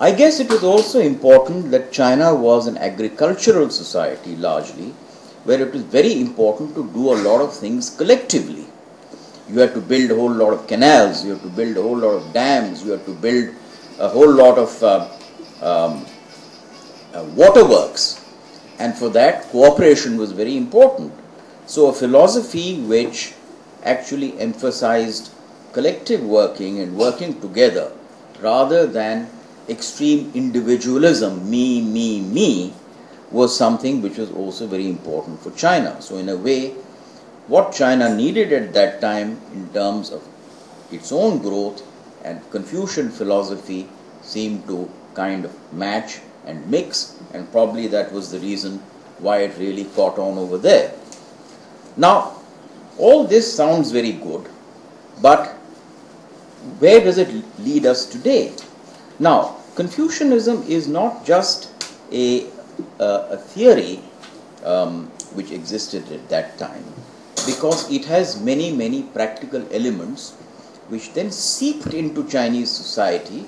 I guess it was also important that China was an agricultural society largely, where it was very important to do a lot of things collectively. You had to build a whole lot of canals, you had to build a whole lot of dams, you had to build a whole lot of waterworks, and for that cooperation was very important. So a philosophy which actually emphasized collective working and working together rather than extreme individualism, me, was something which was also very important for China. So in a way, what China needed at that time in terms of its own growth and Confucian philosophy seemed to kind of match and mix, and probably that was the reason why it really caught on over there. Now, all this sounds very good, but where does it lead us today? Now, Confucianism is not just a theory which existed at that time, because it has many practical elements which then seeped into Chinese society,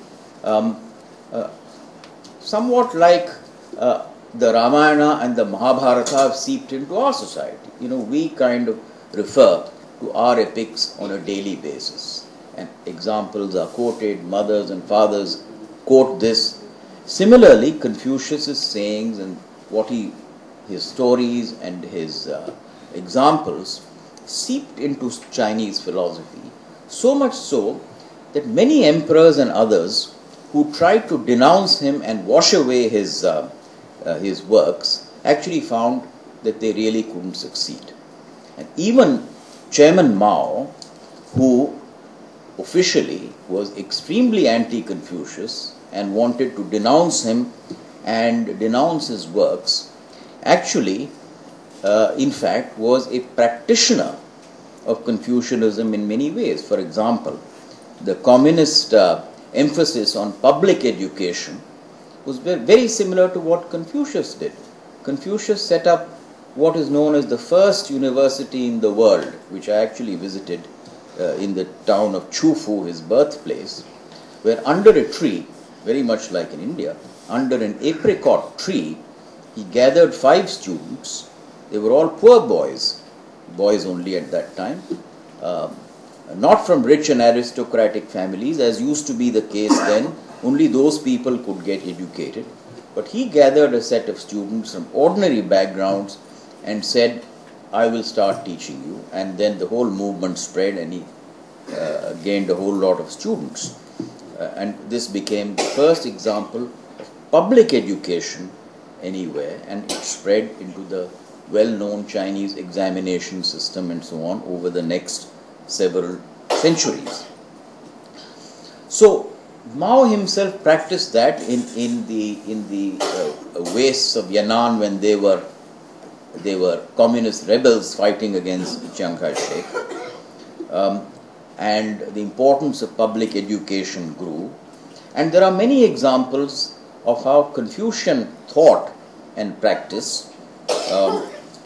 somewhat like the Ramayana and the Mahabharata have seeped into our society. You know, we kind of refer to our epics on a daily basis, and examples are quoted, mothers and fathers quote this. Similarly, Confucius's sayings and his stories and his examples seeped into Chinese philosophy, so much so that many emperors and others who tried to denounce him and wash away his works actually found that they really couldn't succeed. And even Chairman Mao, who officially was extremely anti-Confucius and wanted to denounce him and denounce his works, actually, in fact, was a practitioner of Confucianism in many ways. For example, the communist emphasis on public education was very similar to what Confucius did. Confucius set up what is known as the first university in the world, which I actually visited in the town of Chufu, his birthplace, where under a tree, very much like in India, under an apricot tree, he gathered 5 students. They were all poor boys only at that time, not from rich and aristocratic families, as used to be the case then. Only those people could get educated. But he gathered a set of students from ordinary backgrounds and said, I will start teaching you. And then the whole movement spread, and he gained a whole lot of students. And this became the first example of public education anywhere, and it spread into the well-known Chinese examination system and so on over the next several centuries. So Mao himself practiced that in the wastes of Yan'an when they were communist rebels fighting against Chiang Kai-shek, and the importance of public education grew. And there are many examples of how Confucian thought and practice,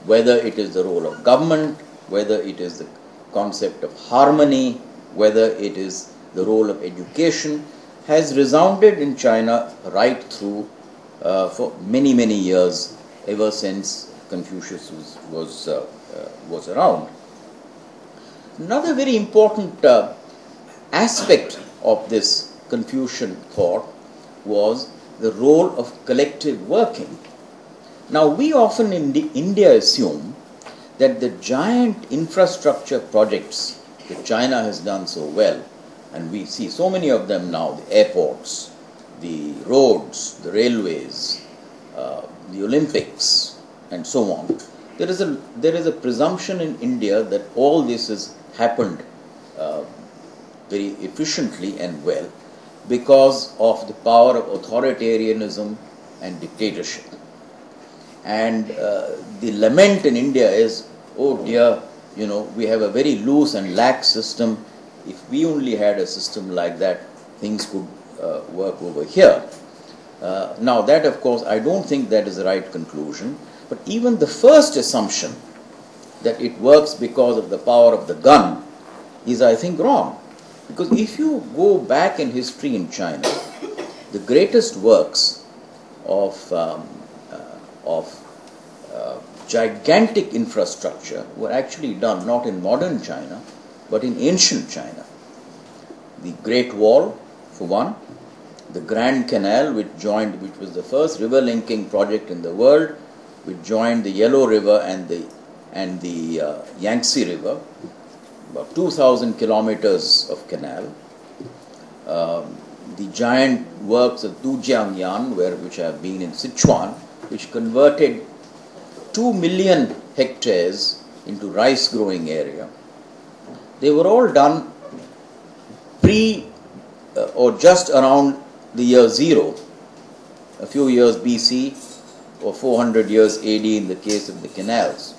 whether it is the role of government, whether it is the concept of harmony, whether it is the role of education, has resounded in China right through for many years, ever since Confucius was around. Another very important aspect of this Confucian thought was the role of collective working. Now, we often in India assume that the giant infrastructure projects that China has done so well, and we see so many of them now, the airports, the roads, the railways, the Olympics, and so on. There is a presumption in India that all this has happened very efficiently and well because of the power of authoritarianism and dictatorship. And the lament in India is, oh dear, you know, we have a very loose and lax system. If we only had a system like that, things could work over here. Now that, of course, I don't think that is the right conclusion. But even the first assumption that it works because of the power of the gun is, I think, wrong. Because if you go back in history in China, the greatest works of, gigantic infrastructure were actually done not in modern China, but in ancient China. The Great Wall, for one, the Grand Canal, which was the first river linking project in the world, which joined the Yellow River and the Yangtze River, about 2,000 kilometers of canal. The giant works of Dujiangyan, which have been in Sichuan, which converted 2 million hectares into rice growing area. They were all done or just around the year 0, a few years BC or 400 years AD in the case of the canals.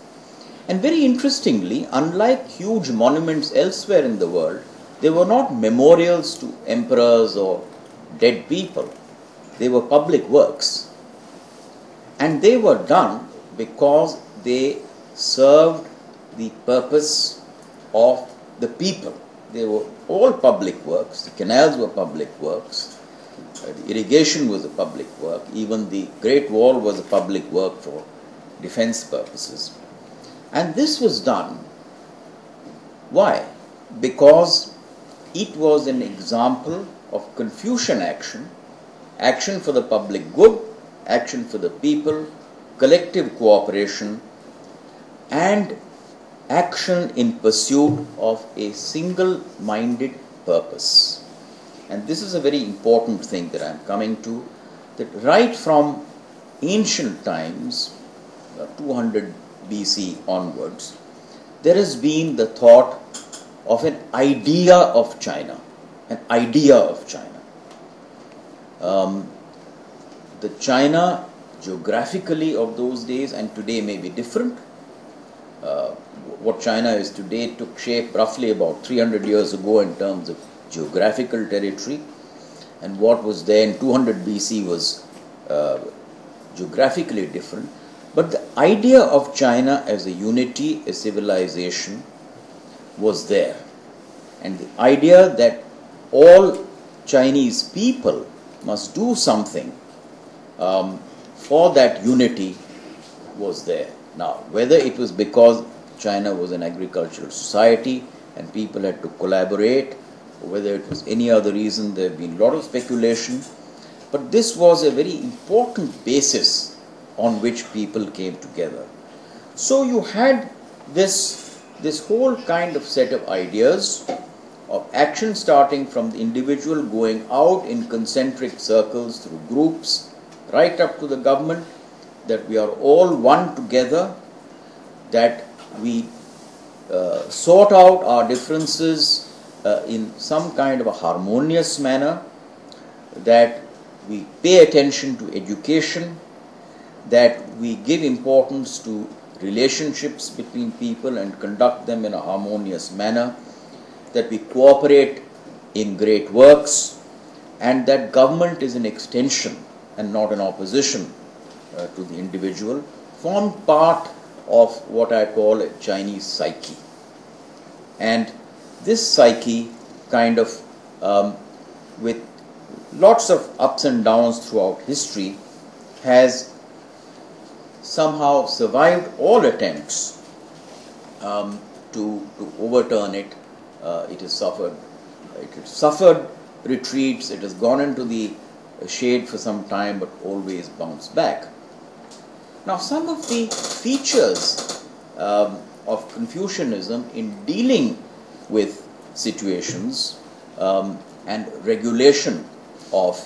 And very interestingly, unlike huge monuments elsewhere in the world, they were not memorials to emperors or dead people. They were public works. And they were done because they served the purpose of the people. They were all public works. The canals were public works. The irrigation was a public work. Even the Great Wall was a public work for defense purposes. And this was done. Why? Because it was an example of Confucian action, action for the public good, action for the people, collective cooperation, and action in pursuit of a single-minded purpose. And this is a very important thing that I am coming to, that right from ancient times, 200 BC onwards, there has been the thought of an idea of China, an idea of China. The China geographically of those days and today may be different. What China is today took shape roughly about 300 years ago in terms of geographical territory, and what was there in 200 BC was geographically different. But the idea of China as a unity, a civilization, was there. And the idea that all Chinese people must do something for that unity was there. Now, whether it was because China was an agricultural society and people had to collaborate, or whether it was any other reason, there have been a lot of speculation. But this was a very important basis on which people came together. So you had this whole kind of set of ideas of action starting from the individual, going out in concentric circles through groups, right up to the government, that we are all one together, that we sort out our differences in some kind of a harmonious manner, that we pay attention to education, that we give importance to relationships between people and conduct them in a harmonious manner, that we cooperate in great works, and that government is an extension and not an opposition to the individual, form part of what I call a Chinese psyche. And this psyche kind of, with lots of ups and downs throughout history, has somehow survived all attempts to overturn it. It has suffered retreats, it has gone into the shade for some time, but always bounced back. Now, some of the features of Confucianism in dealing with situations and regulation of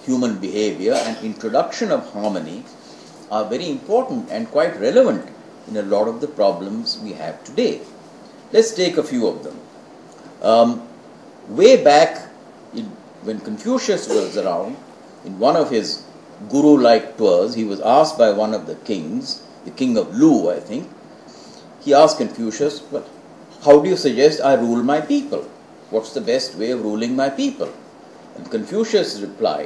human behavior and introduction of harmony are very important and quite relevant in a lot of the problems we have today. Let's take a few of them. Way back when Confucius was around, in one of his guru-like tours, he was asked by one of the kings, the king of Lu, I think. He asked Confucius, well, how do you suggest I rule my people? What's the best way of ruling my people? And Confucius replied,